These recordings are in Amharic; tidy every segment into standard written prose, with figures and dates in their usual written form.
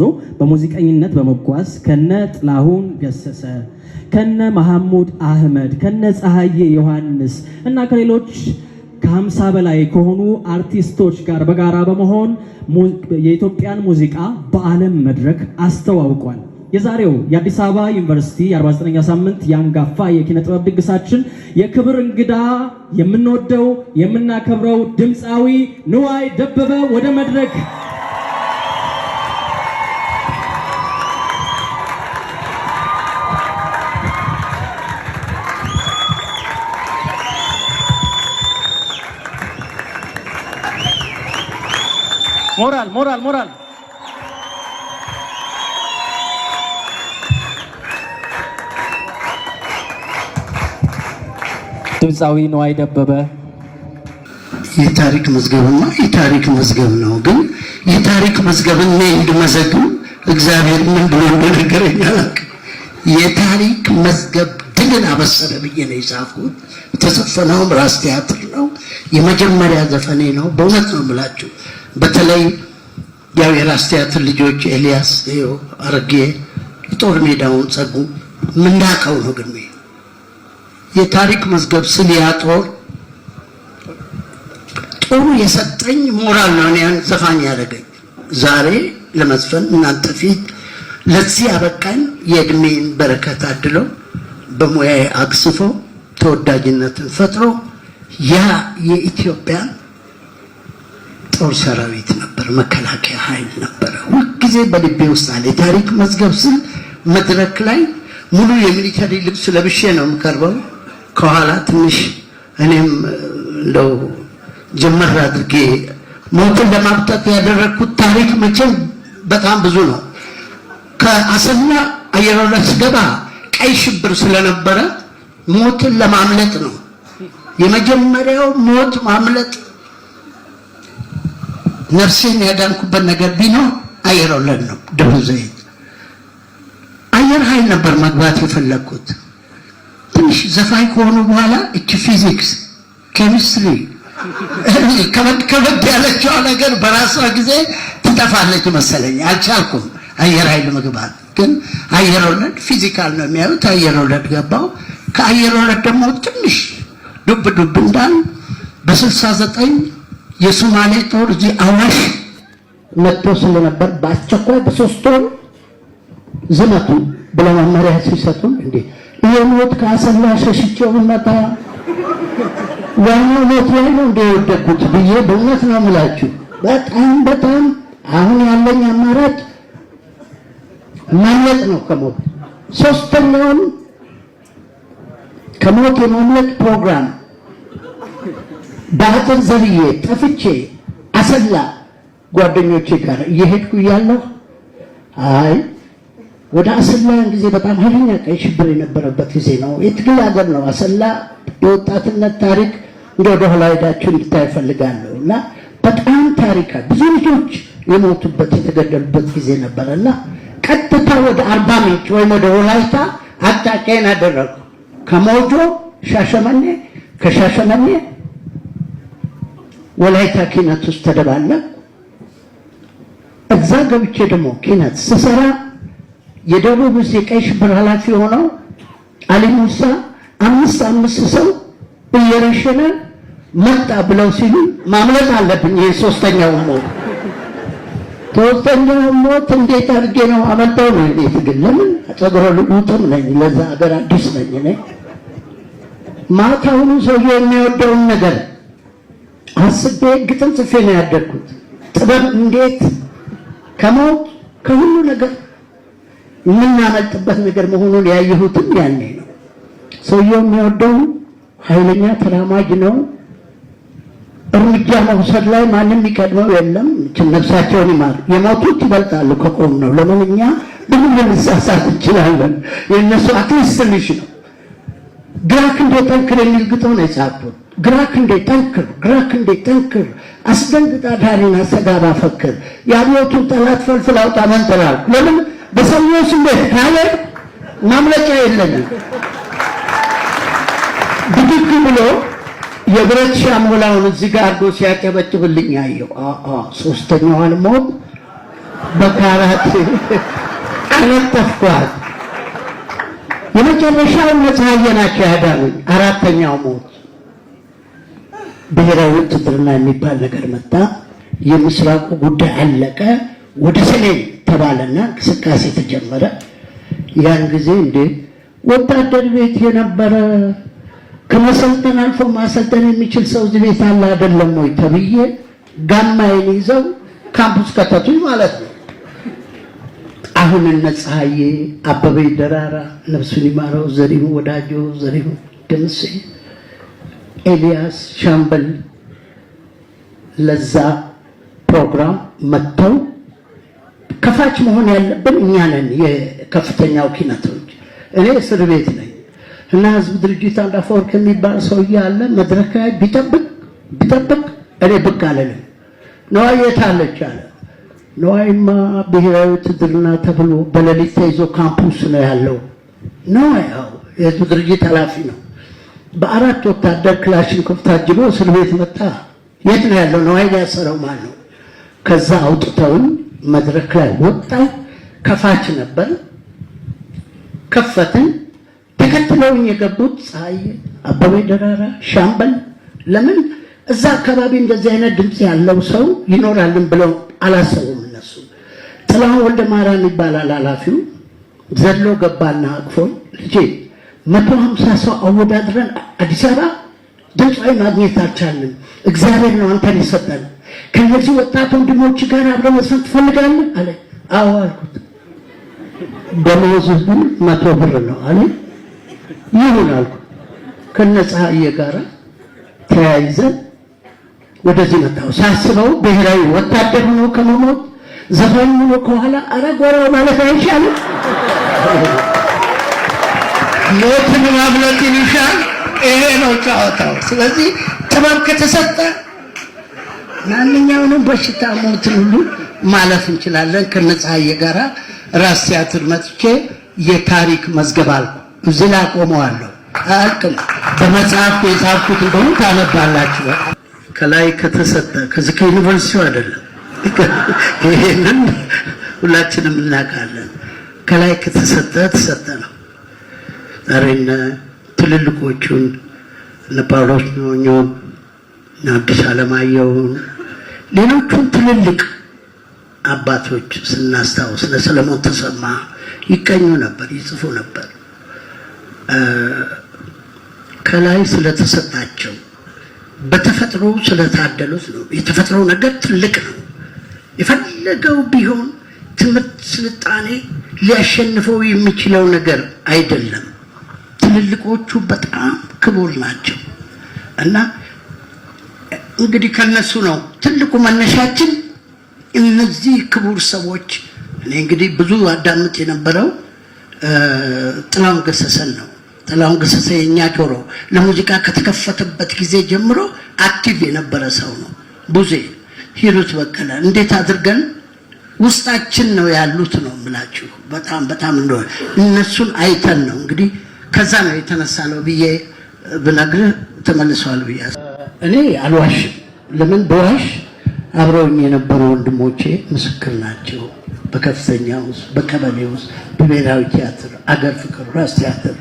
ጉዞ በሙዚቀኝነት በመጓዝ ከነ ጥላሁን ገሰሰ ከነ መሐሙድ አህመድ ከነ ፀሐዬ ዮሐንስ እና ከሌሎች ከ50 በላይ ከሆኑ አርቲስቶች ጋር በጋራ በመሆን የኢትዮጵያን ሙዚቃ በዓለም መድረክ አስተዋውቋል። የዛሬው የአዲስ አበባ ዩኒቨርሲቲ የ49ኛ ሳምንት የአንጋፋ የኪነ ጥበብ ድግሳችን የክብር እንግዳ የምንወደው የምናከብረው ድምፃዊ ንዋይ ደበበ ወደ መድረክ ሞራል ድምፃዊ ንዋይ ደበበ የታሪክ መዝገብና የታሪክ መዝገብ ነው። ግን የታሪክ መዝገብን እንድመዘግብ እግዚአብሔር ምን ብሎ እንደነገረኝ አላውቅም። የታሪክ መዝገብ ድልን አበሰረ ብዬ ነው የጻፍኩት። የተዘፈነውም ራስ ቲያትር ነው። የመጀመሪያ ዘፈኔ ነው። በእውነት ነው የምላችሁ። በተለይ ያው የራስ ቲያትር ልጆች ኤልያስ አረጌ ጦር ሜዳውን ጸጉ ምናቀው ነው። ግን የታሪክ መዝገብ ስል ያጦር ጥሩ የሰጠኝ ሞራል ነው እኔን ዘፋኝ ያደረገኝ። ዛሬ ለመዝፈን እናንተ ፊት ለዚህ አበቃኝ። የእድሜን በረከት አድለው በሙያዬ አግስፎ ተወዳጅነትን ፈጥሮ ያ የኢትዮጵያ ጦር ሰራዊት ነበር፣ መከላከያ ኃይል ነበር። ሁልጊዜ በልቤ ውስጥ አለ። የታሪክ መዝገብ ስል መድረክ ላይ ሙሉ የሚሊተሪ ልብስ ለብሼ ነው የምቀርበው። ከኋላ ትንሽ እኔም እንደው ጀመር አድርጌ ሞትን ለማብጣት ያደረኩት ታሪክ መቼም በጣም ብዙ ነው። ከአሰላ አየር ወለድ ስገባ ቀይ ሽብር ስለነበረ ሞትን ለማምለጥ ነው የመጀመሪያው ሞት ማምለጥ። ነፍሴን ያዳንኩበት ነገር ቢኖር አየር ወለድ ነው። ደብረ ዘይት አየር ኃይል ነበር መግባት የፈለኩት። ትንሽ ዘፋኝ ከሆኑ በኋላ እቺ ፊዚክስ ኬሚስትሪ ከበድ ያለችው ነገር በራሷ ጊዜ ትጠፋለች መሰለኝ። አልቻልኩም አየር ኃይል መግባት። ግን አየር ወለድ ፊዚካል ነው የሚያዩት። አየር ወለድ ገባው። ከአየር ወለድ ደግሞ ትንሽ ዱብ እንዳል በ69 የሶማሌ ጦር እዚህ አዋሽ መጥቶ ስለነበር በአስቸኳይ በ3 ወር ዝመቱ ብለው መመሪያ ሲሰጡን እንዴ የሞት ከአሰላ ሸሽቼው መጣ ዋናው ሞት ላይ ነው እንደወደኩት ብዬ በእውነት ነው የምላችሁ። በጣም አሁን ያለኝ አማራጭ ማምለጥ ነው ከሞት። ሶስተኛውን ከሞት የማምለጥ ፕሮግራም በአጥር ዘብዬ ጠፍቼ አሰላ ጓደኞቼ ጋር እየሄድኩ እያለሁ አይ ወደ አሰላ ጊዜ በጣም ኃይለኛ ቀይ ሽብር የነበረበት ጊዜ ነው። የትግል ሀገር ነው አሰላ። የወጣትነት ታሪክ ወደ ኋላ ሄዳችሁ እንድታይ እፈልጋለሁ። እና በጣም ታሪካ ብዙ ልጆች የሞቱበት የተገደሉበት ጊዜ ነበርና ቀጥታ ወደ አርባ ምንጭ ወይም ወደ ወላይታ አቅጣጫዬን አደረኩ። ከሞጆ ሻሸመኔ፣ ከሻሸመኔ ወላይታ ኪነት ውስጥ ተደባለኩ። እዛ ገብቼ ደግሞ ኪነት ስሰራ የደቡብ ውስጥ የቀይ ሽብር ኃላፊ ሆነው አሊ ሙሳ አምስት ሰው እየረሸነ መጣ ብለው ሲሉ ማምለጥ አለብኝ። የሶስተኛው ሞት እንዴት አድርጌ ነው አመጣው ነው እንዴት ግን ለምን አጸግሮ ልውጥም ነኝ ለዛ ሀገር አዲስ ነኝ ነኝ ማታውኑ ሰውዬው የሚወደውን ነገር አስቤ ግጥም ጽፌ ነው ያደግኩት። ጥበብ እንዴት ከሞት ከሁሉ ነገር የምናመልጥበት ነገር መሆኑን ያየሁትም ያኔ ነው። ሰውየው የሚወደው ኃይለኛ ተራማጅ ነው። እርምጃ መውሰድ ላይ ማንም የሚቀድመው የለም። ነፍሳቸውን ይማር። የሞቱት ይበልጣሉ ከቆም ነው። ለምን እኛ ብዙ ልንሳሳት እንችላለን። የእነሱ አትሊስት ትንሽ ነው። ግራክ እንደ ጠንክር የሚል ግጥም ነው የጻፍኩት። ግራክ እንደ ጠንክር አስደንግጣ ዳሪን አሰጋባ ፈክር የአብዮቱን ጠላት ፈልፍል አውጣ መንጠራል። ለምን በሰውየው ስሜት ካለ ማምለጫ የለንም። ብድግ ብሎ የብረት ሻሞላውን እዚህ ጋር አድርጎ ሲያጨበጭብልኝ አየሁ። ሶስተኛዋን ሞት በካራት አነጠፍኳት። የመጨረሻው ነፃዬ ናቸው ያዳኑኝ። አራተኛው ሞት ብሔራዊ ውትድርና የሚባል ነገር መጣ። የምስራቁ ጉዳይ አለቀ። ወደ ሰሜን ተባለና እንቅስቃሴ ተጀመረ። ያን ጊዜ እንዴ ወታደር ቤት የነበረ ከመሰልጠን አልፎ ማሰልጠን የሚችል ሰው እዚህ ቤት አለ አይደለም ወይ ተብዬ ጋማዬን ይዘው ካምፑስ ከተቱኝ ማለት ነው። አሁን እነ ፀሐዬ፣ አበበ ደራራ፣ ነፍሱን ይማረው፣ ዘሪሁን ወዳጆ፣ ዘሪሁን ደምሴ፣ ኤልያስ ሻምበል ለዛ ፕሮግራም መጥተው ከፋች መሆን ያለብን እኛ ነን፣ የከፍተኛው ኪነቶች። እኔ እስር ቤት ነኝ እና ህዝብ ድርጅት አንድ አፈወርቅ የሚባል ሰውዬ አለ። መድረክ ላይ ቢጠብቅ እኔ ብቅ አለልም። ነዋይ የት አለች አለ። ነዋይማ ብሔራዊ ውትድርና ተብሎ በሌሊት ተይዞ ካምፑስ ነው ያለው። ነዋይ የህዝብ ድርጅት ኃላፊ ነው። በ4 ወታደር ክላሽንኮቭ ታጅቦ እስር ቤት መጣ። የት ነው ያለው? ነዋይ ያሰረው ማለት ነው። ከዛ አውጥተውን መድረክ ላይ ወጣ። ከፋች ነበር። ከፈትን። ተከትለውኝ የገቡት ፀሐዬ፣ አበበ ደራራ፣ ሻምበል። ለምን እዛ አካባቢ እንደዚህ አይነት ድምፅ ያለው ሰው ይኖራልን ብለው አላሰቡም እነሱ። ጥላሁን ወልደ ማርያም ይባላል ኃላፊው። ዘሎ ገባና አቅፎኝ ልጄ 150 ሰው አወዳድረን አዲስ አበባ ድምፃዊ ማግኘት አልቻልንም። እግዚአብሔር ነው አንተን የሰጠን። ከነዚህ ወጣት ወንድሞች ጋር አብረን መስራት ትፈልጋለህ አለ። አዎ አልኩት። ደመወዝህ 100 ብር ነው አለ። ይሁን አልኩት። ከነፀሐዬ ጋር ተያይዘን ወደዚህ መጣሁ። ሳስበው ብሔራዊ ወታደር ሆኖ ከመሞት ዘፋኝ ሆኖ ከኋላ አረጎራው ማለት አይሻልም? ሞትን ማብለጥ ይሻል። ይሄ ነው ጨዋታው። ስለዚህ ጥበብ ከተሰጠ ማንኛውንም በሽታ ሞትን ሁሉ ማለፍ እንችላለን። ከነፀሐዬ ጋራ ራስ ቲያትር መጥቼ የታሪክ መዝገብ አልኩ። እዚህ ላይ አቆመዋለሁ። አልቅም። በመጽሐፍ የጻፍኩት እንደሆነ ታነባላችሁ። ከላይ ከተሰጠ ከዚህ ከዩኒቨርሲቲው አይደለም፣ ይሄንን ሁላችንም እናውቃለን። ከላይ ከተሰጠ ተሰጠ ነው። ዛሬ ትልልቆቹን እነ ጳውሎስ ኞኞን፣ እነ አዲስ አለማየሁን፣ ሌሎቹን ትልልቅ አባቶች ስናስታውስ እነ ሰለሞን ተሰማ ይቀኙ ነበር፣ ይጽፉ ነበር። ከላይ ስለተሰጣቸው በተፈጥሮ ስለታደሉት ነው። የተፈጥሮ ነገር ትልቅ ነው። የፈለገው ቢሆን ትምህርት፣ ስልጣኔ ሊያሸንፈው የሚችለው ነገር አይደለም። ትልልቆቹ በጣም ክቡር ናቸው እና እንግዲህ ከነሱ ነው ትልቁ መነሻችን። እነዚህ ክቡር ሰዎች እኔ እንግዲህ ብዙ አዳምጥ የነበረው ጥላሁን ገሰሰን ነው። ጥላሁን ገሰሰ የኛ ጆሮ ለሙዚቃ ከተከፈተበት ጊዜ ጀምሮ አክቲቭ የነበረ ሰው ነው። ቡዜ፣ ሂሩት በቀለ እንዴት አድርገን ውስጣችን ነው ያሉት ነው የምላችሁ። በጣም በጣም እንደሆነ እነሱን አይተን ነው እንግዲህ ከዛ ነው የተነሳ ነው ብዬ ብነግርህ ተመልሰዋል ብዬ እኔ አልዋሽም። ለምን በዋሽ አብረውኝ የነበሩ ወንድሞቼ ምስክር ናቸው። በከፍተኛ ውስጥ፣ በቀበሌ ውስጥ፣ በብሔራዊ ቲያትር፣ አገር ፍቅር፣ ራስ ቲያትር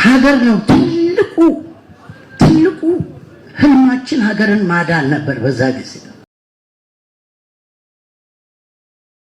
ሀገር ነው ትልቁ ህልማችን። ሀገርን ማዳን ነበር በዛ ጊዜ።